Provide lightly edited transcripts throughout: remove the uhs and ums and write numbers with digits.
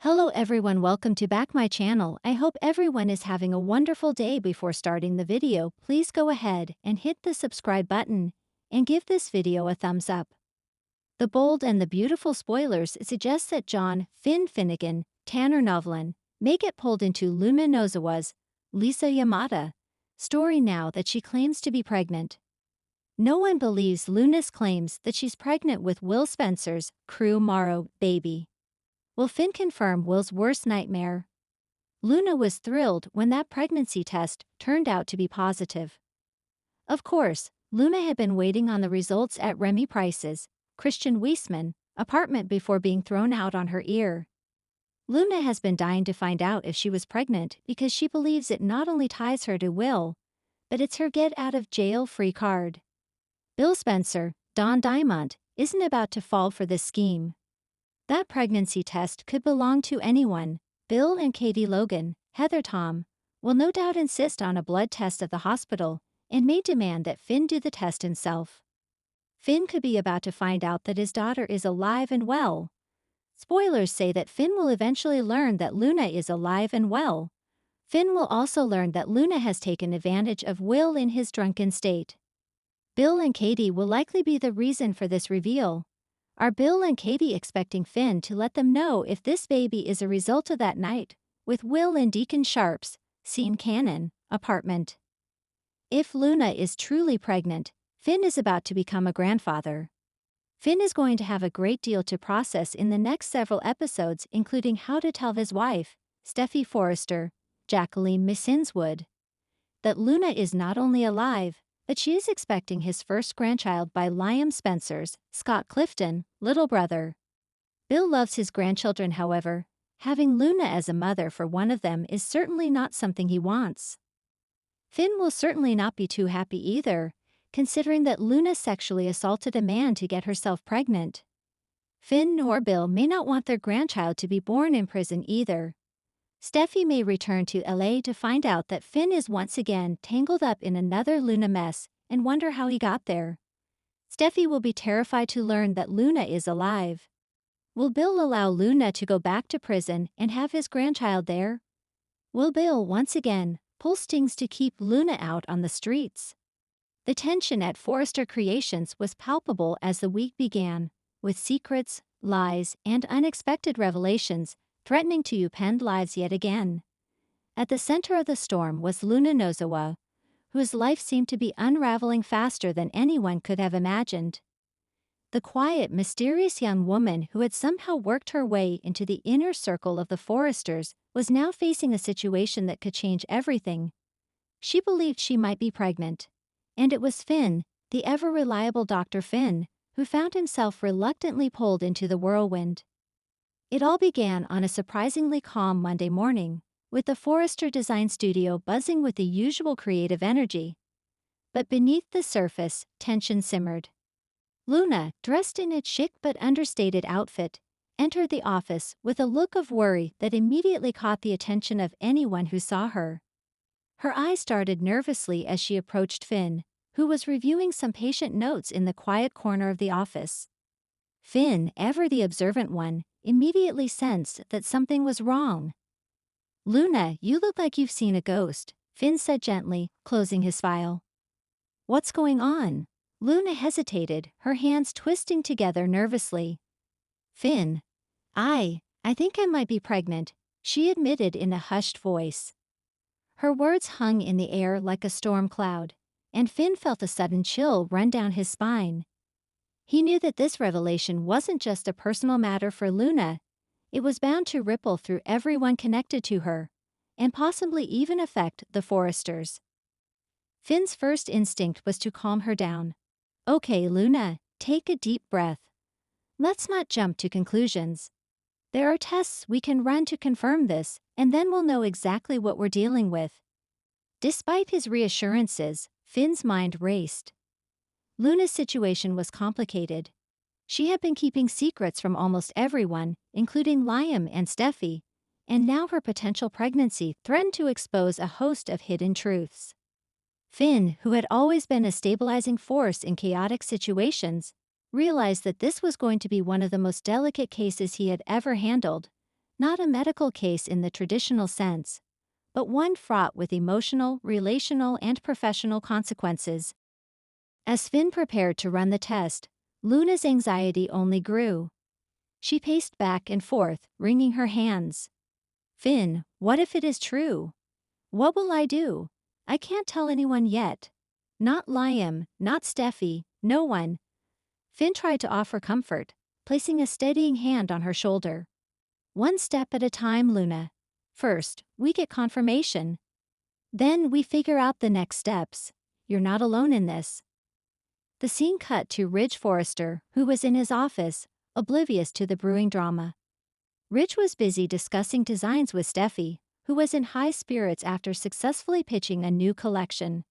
Hello everyone, welcome to back my channel. I hope everyone is having a wonderful day. Before starting the video, please go ahead and hit the subscribe button and give this video a thumbs up. The bold and the beautiful spoilers suggest that John Finn Finnegan, Tanner Novlan, may get pulled into Luna Nozawa's Lisa Yamada story now that she claims to be pregnant. No one believes Luna's claims that she's pregnant with Will Spencer's Crew Morrow baby. Will Finn confirm Will's worst nightmare? Luna was thrilled when that pregnancy test turned out to be positive. Of course, Luna had been waiting on the results at Remy Price's, Christian Weissman, apartment before being thrown out on her ear. Luna has been dying to find out if she was pregnant because she believes it not only ties her to Will, but it's her get-out-of-jail-free card. Bill Spencer, Don Diamont, isn't about to fall for this scheme. That pregnancy test could belong to anyone. Bill and Katie Logan, Heather Tom, will no doubt insist on a blood test at the hospital and may demand that Finn do the test himself. Finn could be about to find out that his daughter is alive and well. Spoilers say that Finn will eventually learn that Luna is alive and well. Finn will also learn that Luna has taken advantage of Will in his drunken state. Bill and Katie will likely be the reason for this reveal. Are Bill and Katie expecting Finn to let them know if this baby is a result of that night with Will in Deacon Sharp's Scene Cannon apartment? If Luna is truly pregnant, Finn is about to become a grandfather. Finn is going to have a great deal to process in the next several episodes, including how to tell his wife, Steffy Forrester, Jacqueline Missinswood, that Luna is not only alive, but she is expecting his first grandchild by Liam Spencer's, Scott Clifton, little brother. Bill loves his grandchildren, however. Having Luna as a mother for one of them is certainly not something he wants. Finn will certainly not be too happy either, considering that Luna sexually assaulted a man to get herself pregnant. Finn nor Bill may not want their grandchild to be born in prison either. Steffy may return to LA to find out that Finn is once again tangled up in another Luna mess and wonder how he got there. Steffy will be terrified to learn that Luna is alive. Will Bill allow Luna to go back to prison and have his grandchild there? Will Bill once again pull strings to keep Luna out on the streets? The tension at Forrester Creations was palpable as the week began, with secrets, lies, and unexpected revelations threatening to upend lives yet again. At the center of the storm was Luna Nozawa, whose life seemed to be unraveling faster than anyone could have imagined. The quiet, mysterious young woman who had somehow worked her way into the inner circle of the Forresters was now facing a situation that could change everything. She believed she might be pregnant, and it was Finn, the ever-reliable Dr. Finn, who found himself reluctantly pulled into the whirlwind. It all began on a surprisingly calm Monday morning, with the Forrester Design Studio buzzing with the usual creative energy. But beneath the surface, tension simmered. Luna, dressed in a chic but understated outfit, entered the office with a look of worry that immediately caught the attention of anyone who saw her. Her eyes darted nervously as she approached Finn, who was reviewing some patient notes in the quiet corner of the office. Finn, ever the observant one, immediately sensed that something was wrong. "Luna, you look like you've seen a ghost," Finn said gently, closing his file. "What's going on?" Luna hesitated, her hands twisting together nervously. "Finn, I think I might be pregnant," she admitted in a hushed voice. Her words hung in the air like a storm cloud, and Finn felt a sudden chill run down his spine. He knew that this revelation wasn't just a personal matter for Luna. It was bound to ripple through everyone connected to her, and possibly even affect the Forresters. Finn's first instinct was to calm her down. "Okay, Luna, take a deep breath. Let's not jump to conclusions. There are tests we can run to confirm this, and then we'll know exactly what we're dealing with." Despite his reassurances, Finn's mind raced. Luna's situation was complicated. She had been keeping secrets from almost everyone, including Liam and Steffy, and now her potential pregnancy threatened to expose a host of hidden truths. Finn, who had always been a stabilizing force in chaotic situations, realized that this was going to be one of the most delicate cases he had ever handled, not a medical case in the traditional sense, but one fraught with emotional, relational, and professional consequences. As Finn prepared to run the test, Luna's anxiety only grew. She paced back and forth, wringing her hands. Finn, what if it is true? What will I do? I can't tell anyone yet. Not Liam, not Steffi, no one. Finn tried to offer comfort, placing a steadying hand on her shoulder. One step at a time, Luna. First, we get confirmation. Then we figure out the next steps. You're not alone in this. The scene cut to Ridge Forrester, who was in his office, oblivious to the brewing drama. Ridge was busy discussing designs with Steffi, who was in high spirits after successfully pitching a new collection.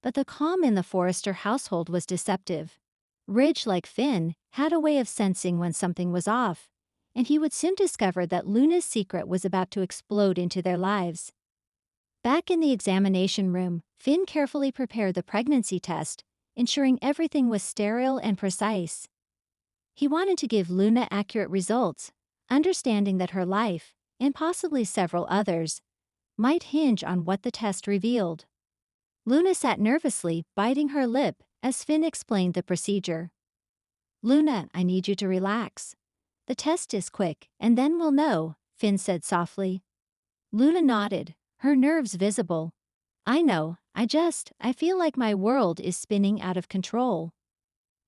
But the calm in the Forrester household was deceptive. Ridge, like Finn, had a way of sensing when something was off, and he would soon discover that Luna's secret was about to explode into their lives. Back in the examination room, Finn carefully prepared the pregnancy test, ensuring everything was sterile and precise. He wanted to give Luna accurate results, understanding that her life, and possibly several others, might hinge on what the test revealed. Luna sat nervously, biting her lip, as Finn explained the procedure. Luna, I need you to relax. The test is quick, and then we'll know, Finn said softly. Luna nodded, her nerves visible. I know, I feel like my world is spinning out of control.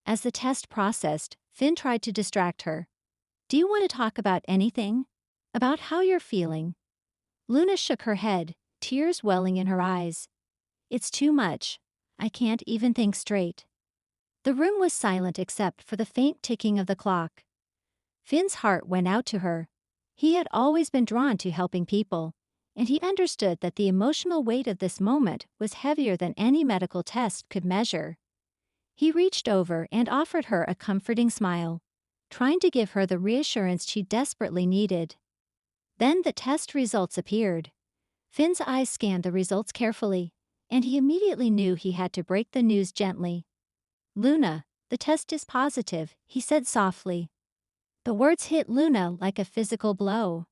As the test processed, Finn tried to distract her. Do you want to talk about anything? About how you're feeling? Luna shook her head, tears welling in her eyes. It's too much. I can't even think straight. The room was silent except for the faint ticking of the clock. Finn's heart went out to her. He had always been drawn to helping people, and he understood that the emotional weight of this moment was heavier than any medical test could measure. He reached over and offered her a comforting smile, trying to give her the reassurance she desperately needed. Then the test results appeared. Finn's eyes scanned the results carefully, and he immediately knew he had to break the news gently. Luna, the test is positive, he said softly. The words hit Luna like a physical blow.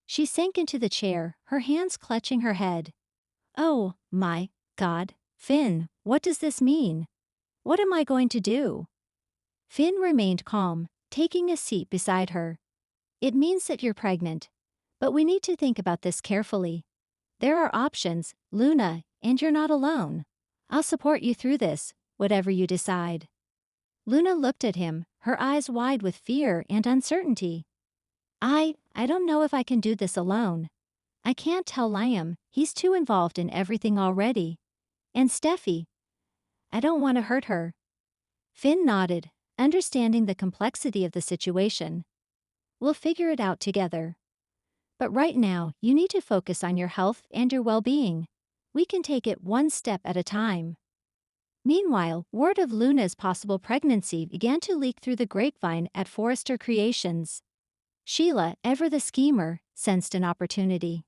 She sank into the chair, her hands clutching her head. Oh, my God, Finn, what does this mean? What am I going to do? Finn remained calm, taking a seat beside her. It means that you're pregnant, but we need to think about this carefully. There are options, Luna, and you're not alone. I'll support you through this, whatever you decide. Luna looked at him, her eyes wide with fear and uncertainty. I don't know if I can do this alone. I can't tell Liam, he's too involved in everything already. And Steffi, I don't want to hurt her. Finn nodded, understanding the complexity of the situation. We'll figure it out together. But right now, you need to focus on your health and your well-being. We can take it one step at a time. Meanwhile, word of Luna's possible pregnancy began to leak through the grapevine at Forrester Creations. Sheila, ever the schemer, sensed an opportunity.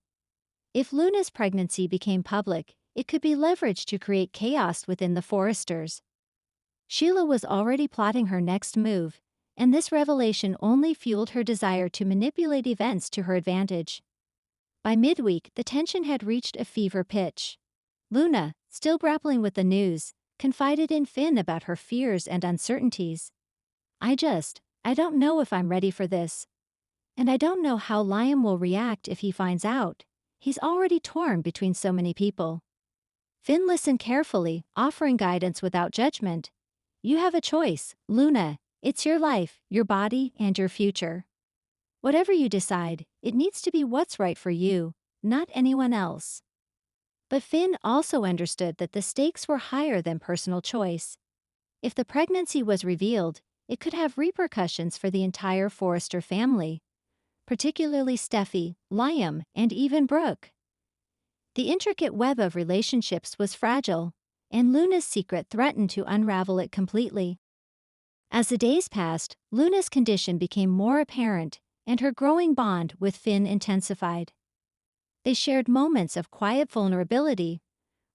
If Luna's pregnancy became public, it could be leveraged to create chaos within the Forresters. Sheila was already plotting her next move, and this revelation only fueled her desire to manipulate events to her advantage. By midweek, the tension had reached a fever pitch. Luna, still grappling with the news, confided in Finn about her fears and uncertainties. I don't know if I'm ready for this. And I don't know how Liam will react if he finds out. He's already torn between so many people. Finn listened carefully, offering guidance without judgment. You have a choice, Luna. It's your life, your body, and your future. Whatever you decide, it needs to be what's right for you, not anyone else. But Finn also understood that the stakes were higher than personal choice. If the pregnancy was revealed, it could have repercussions for the entire Forrester family, particularly Steffi, Liam, and even Brooke. The intricate web of relationships was fragile, and Luna's secret threatened to unravel it completely. As the days passed, Luna's condition became more apparent, and her growing bond with Finn intensified. They shared moments of quiet vulnerability,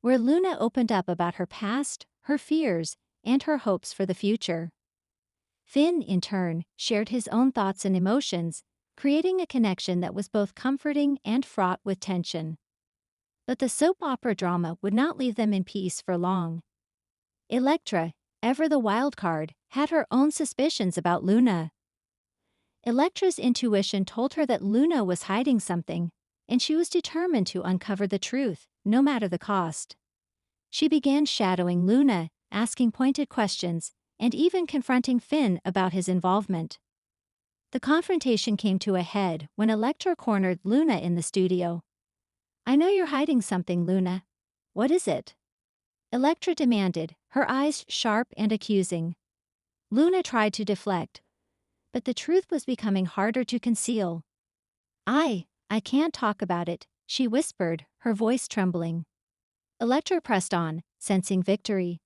where Luna opened up about her past, her fears, and her hopes for the future. Finn, in turn, shared his own thoughts and emotions, creating a connection that was both comforting and fraught with tension. But the soap opera drama would not leave them in peace for long. Elektra, ever the wild card, had her own suspicions about Luna. Elektra's intuition told her that Luna was hiding something, and she was determined to uncover the truth, no matter the cost. She began shadowing Luna, asking pointed questions, and even confronting Finn about his involvement. The confrontation came to a head when Elektra cornered Luna in the studio. "I know you're hiding something, Luna. What is it?" Elektra demanded, her eyes sharp and accusing. Luna tried to deflect, but the truth was becoming harder to conceal. I can't talk about it," she whispered, her voice trembling. Elektra pressed on, sensing victory.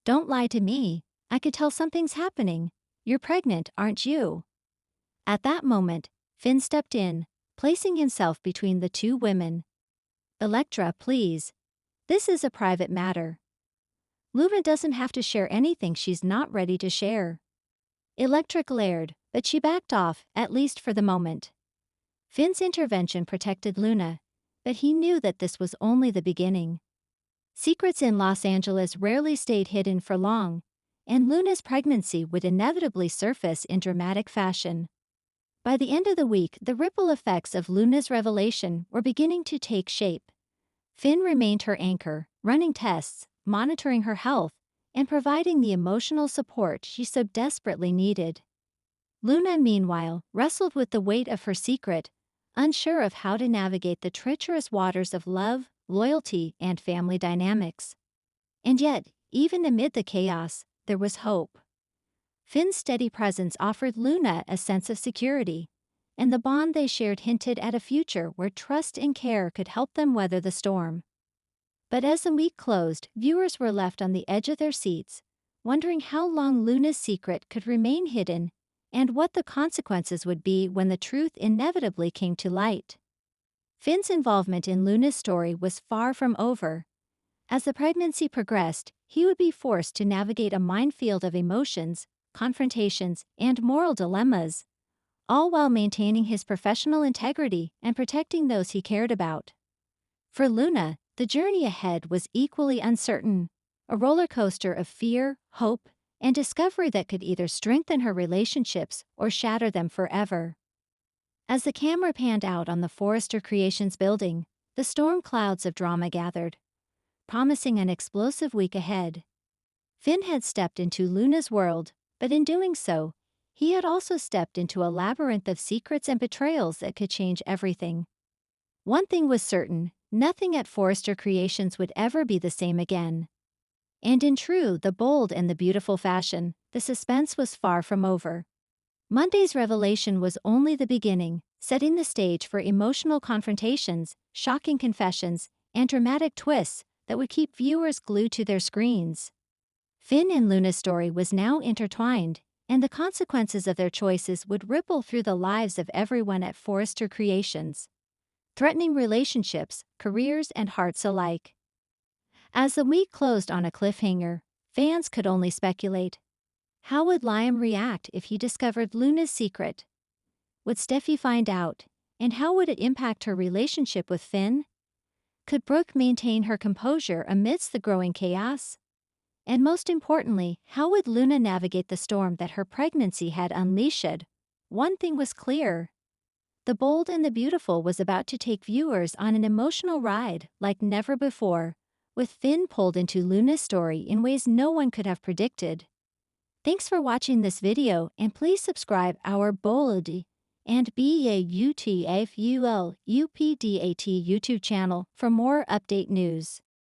"Don't lie to me. I could tell something's happening. You're pregnant, aren't you?" At that moment, Finn stepped in, placing himself between the two women. "Elektra, please. This is a private matter. Luna doesn't have to share anything she's not ready to share." Elektra glared, but she backed off, at least for the moment. Finn's intervention protected Luna, but he knew that this was only the beginning. Secrets in Los Angeles rarely stayed hidden for long, and Luna's pregnancy would inevitably surface in dramatic fashion. By the end of the week, the ripple effects of Luna's revelation were beginning to take shape. Finn remained her anchor, running tests, monitoring her health, and providing the emotional support she so desperately needed. Luna, meanwhile, wrestled with the weight of her secret, unsure of how to navigate the treacherous waters of love, loyalty, and family dynamics. And yet, even amid the chaos, there was hope. Finn's steady presence offered Luna a sense of security, and the bond they shared hinted at a future where trust and care could help them weather the storm. But as the week closed, viewers were left on the edge of their seats, wondering how long Luna's secret could remain hidden and what the consequences would be when the truth inevitably came to light. Finn's involvement in Luna's story was far from over. As the pregnancy progressed, he would be forced to navigate a minefield of emotions, confrontations, and moral dilemmas, all while maintaining his professional integrity and protecting those he cared about. For Luna, the journey ahead was equally uncertain, a roller coaster of fear, hope, and discovery that could either strengthen her relationships or shatter them forever. As the camera panned out on the Forrester Creations building, the storm clouds of drama gathered, promising an explosive week ahead. Finn had stepped into Luna's world, but in doing so, he had also stepped into a labyrinth of secrets and betrayals that could change everything. One thing was certain, nothing at Forrester Creations would ever be the same again. And in true The Bold and the Beautiful fashion, the suspense was far from over. Monday's revelation was only the beginning, setting the stage for emotional confrontations, shocking confessions, and dramatic twists that would keep viewers glued to their screens. Finn and Luna's story was now intertwined, and the consequences of their choices would ripple through the lives of everyone at Forrester Creations, threatening relationships, careers, and hearts alike. As the week closed on a cliffhanger, fans could only speculate. How would Liam react if he discovered Luna's secret? Would Steffi find out, and how would it impact her relationship with Finn? Could Brooke maintain her composure amidst the growing chaos? And most importantly, how would Luna navigate the storm that her pregnancy had unleashed? One thing was clear. The Bold and the Beautiful was about to take viewers on an emotional ride like never before, with Finn pulled into Luna's story in ways no one could have predicted. Thanks for watching this video, and please subscribe our Bold and Beautiful YouTube channel for more update news.